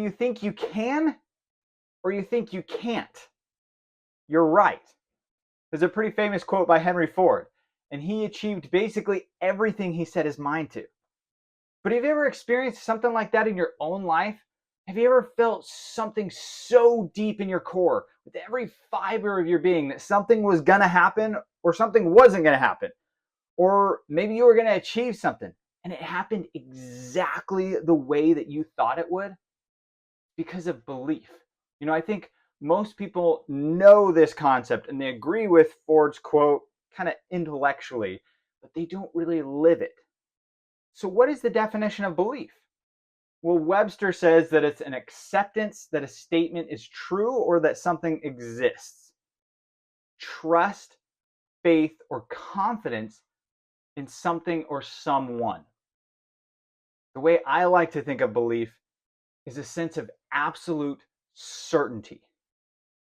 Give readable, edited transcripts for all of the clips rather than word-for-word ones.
you think you can or you think you can't, you're right. There's a pretty famous quote by Henry Ford, and he achieved basically everything he set his mind to. But have you ever experienced something like that in your own life? Have you ever felt something so deep in your core, with every fiber of your being, that something was going to happen or something wasn't going to happen? Or maybe you were going to achieve something and it happened exactly the way that you thought it would? Because of belief. I think most people know this concept and they agree with Ford's quote kind of intellectually, but they don't really live it. So, what is the definition of belief? Well, Webster says that it's an acceptance that a statement is true or that something exists. Trust, faith, or confidence in something or someone. The way I like to think of belief is a sense of absolute certainty.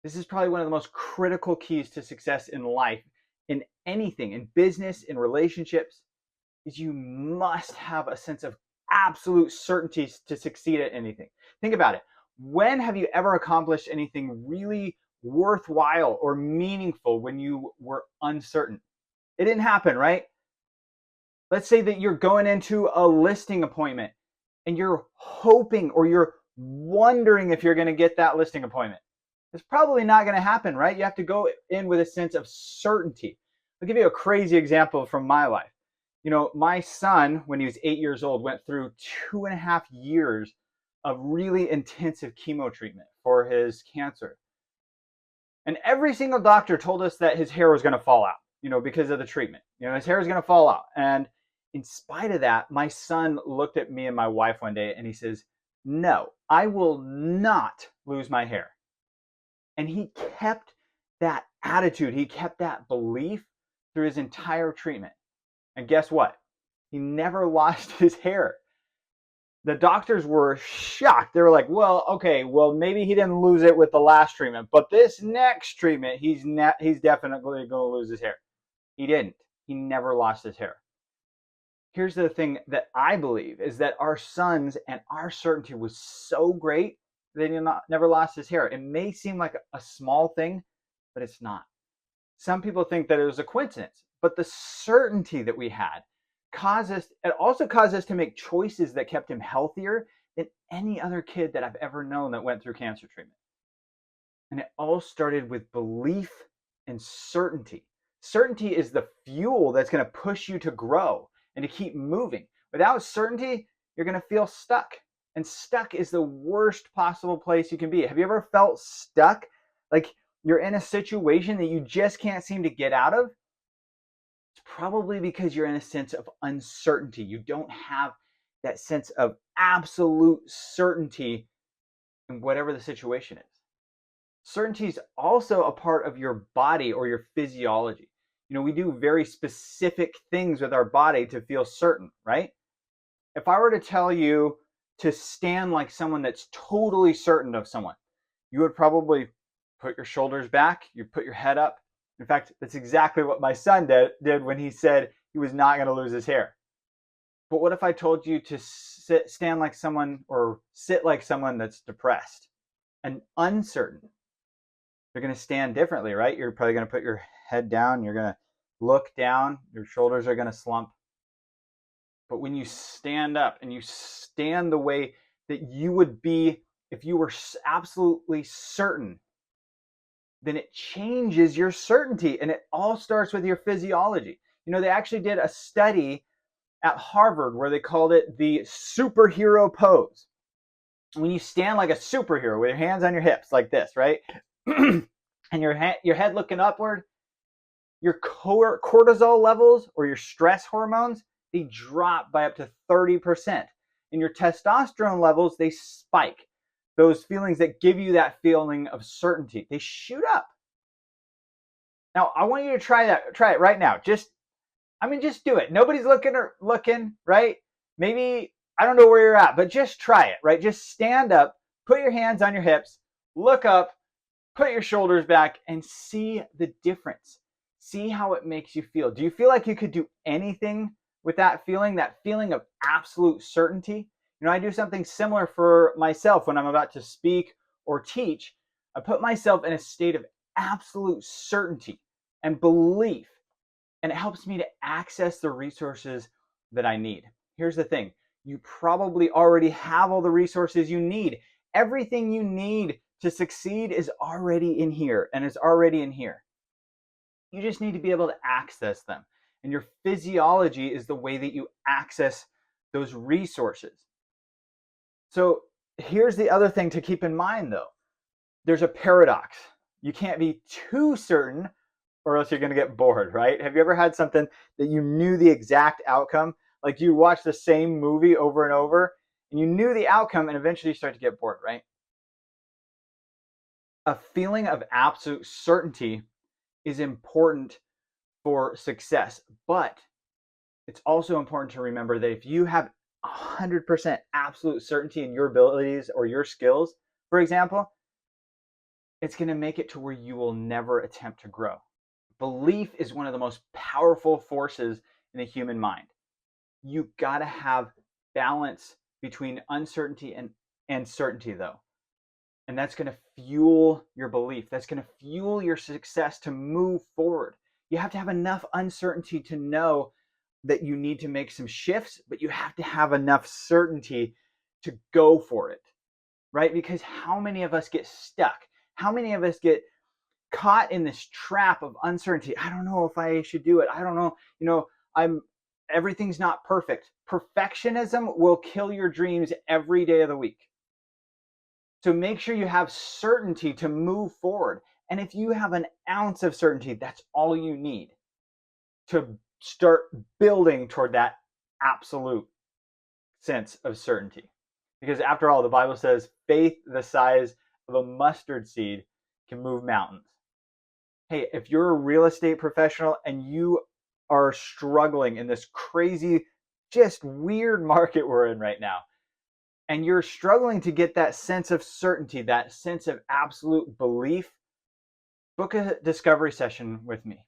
This is probably one of the most critical keys to success in life, in anything, in business, in relationships, is you must have a sense of absolute certainty to succeed at anything. Think about it. When have you ever accomplished anything really worthwhile or meaningful when you were uncertain? It didn't happen, right? Let's say that you're going into a listing appointment and you're hoping or you're wondering if you're going to get that listing appointment. It's probably not going to happen, right? You have to go in with a sense of certainty. I'll give you a crazy example from my life. My son, when he was 8 years old, went through 2.5 years of really intensive chemo treatment for his cancer. And every single doctor told us that his hair was going to fall out, because of the treatment. His hair was going to fall out. And in spite of that, my son looked at me and my wife one day and he says, "No, I will not lose my hair." And he kept that attitude. He kept that belief through his entire treatment. And guess what? He never lost his hair. The doctors were shocked. They were like, well, maybe he didn't lose it with the last treatment, but this next treatment, he's definitely going to lose his hair. He didn't. He never lost his hair. Here's the thing that I believe is that our sons and our certainty was so great that he never lost his hair. It may seem like a small thing, but it's not. Some people think that it was a coincidence, but the certainty that we had also caused us to make choices that kept him healthier than any other kid that I've ever known that went through cancer treatment. And it all started with belief and certainty. Certainty is the fuel that's going to push you to grow and to keep moving. Without certainty, you're going to feel stuck. And stuck is the worst possible place you can be. Have you ever felt stuck? Like you're in a situation that you just can't seem to get out of? It's probably because you're in a sense of uncertainty. You don't have that sense of absolute certainty in whatever the situation is. Certainty is also a part of your body or your physiology. We do very specific things with our body to feel certain, right? If I were to tell you to stand like someone that's totally certain of someone, you would probably put your shoulders back, you put your head up. In fact, that's exactly what my son did when he said he was not going to lose his hair. But what if I told you to stand like someone or sit like someone that's depressed and uncertain? You're going to stand differently, right? You're probably going to put your head down. You're going to look down. Your shoulders are going to slump. But when you stand up and you stand the way that you would be if you were absolutely certain, then it changes your certainty. And it all starts with your physiology. They actually did a study at Harvard where they called it the superhero pose. When you stand like a superhero with your hands on your hips like this, right? And your head looking upward, your cortisol levels or your stress hormones, they drop by up to 30%. And your testosterone levels, they spike. Those feelings that give you that feeling of certainty, they shoot up. Now, I want you to try it right now. Just do it. Nobody's looking, right? Maybe, I don't know where you're at, but just try it, right? Just stand up, put your hands on your hips, look up, put your shoulders back, and see the difference. See how it makes you feel. Do you feel like you could do anything with that feeling of absolute certainty? I do something similar for myself when I'm about to speak or teach. I put myself in a state of absolute certainty and belief, and it helps me to access the resources that I need. Here's the thing. You probably already have all the resources you need. Everything you need to succeed is already in here and is already in here. You just need to be able to access them. And your physiology is the way that you access those resources. So here's the other thing to keep in mind, though. There's a paradox. You can't be too certain or else you're going to get bored, right? Have you ever had something that you knew the exact outcome? Like you watch the same movie over and over and you knew the outcome and eventually you start to get bored, right? A feeling of absolute certainty is important for success, but it's also important to remember that if you have 100% absolute certainty in your abilities or your skills, for example, it's going to make it to where you will never attempt to grow. Belief is one of the most powerful forces in the human mind. You got to have balance between uncertainty and certainty, though. And that's going to fuel your belief. That's going to fuel your success to move forward. You have to have enough uncertainty to know that you need to make some shifts, but you have to have enough certainty to go for it, right? Because how many of us get stuck? How many of us get caught in this trap of uncertainty? I don't know if I should do it. I don't know. Everything's not perfect. Perfectionism will kill your dreams every day of the week. So make sure you have certainty to move forward. And if you have an ounce of certainty, that's all you need to start building toward that absolute sense of certainty. Because after all, the Bible says faith the size of a mustard seed can move mountains. Hey, if you're a real estate professional and you are struggling in this crazy, just weird market we're in right now, and you're struggling to get that sense of certainty, that sense of absolute belief, book a discovery session with me.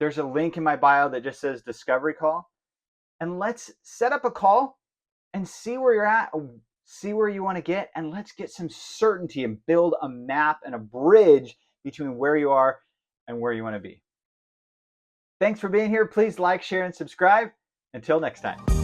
There's a link in my bio that just says discovery call. And let's set up a call and see where you're at, see where you want to get, and let's get some certainty and build a map and a bridge between where you are and where you want to be. Thanks for being here. Please like, share, and subscribe. Until next time.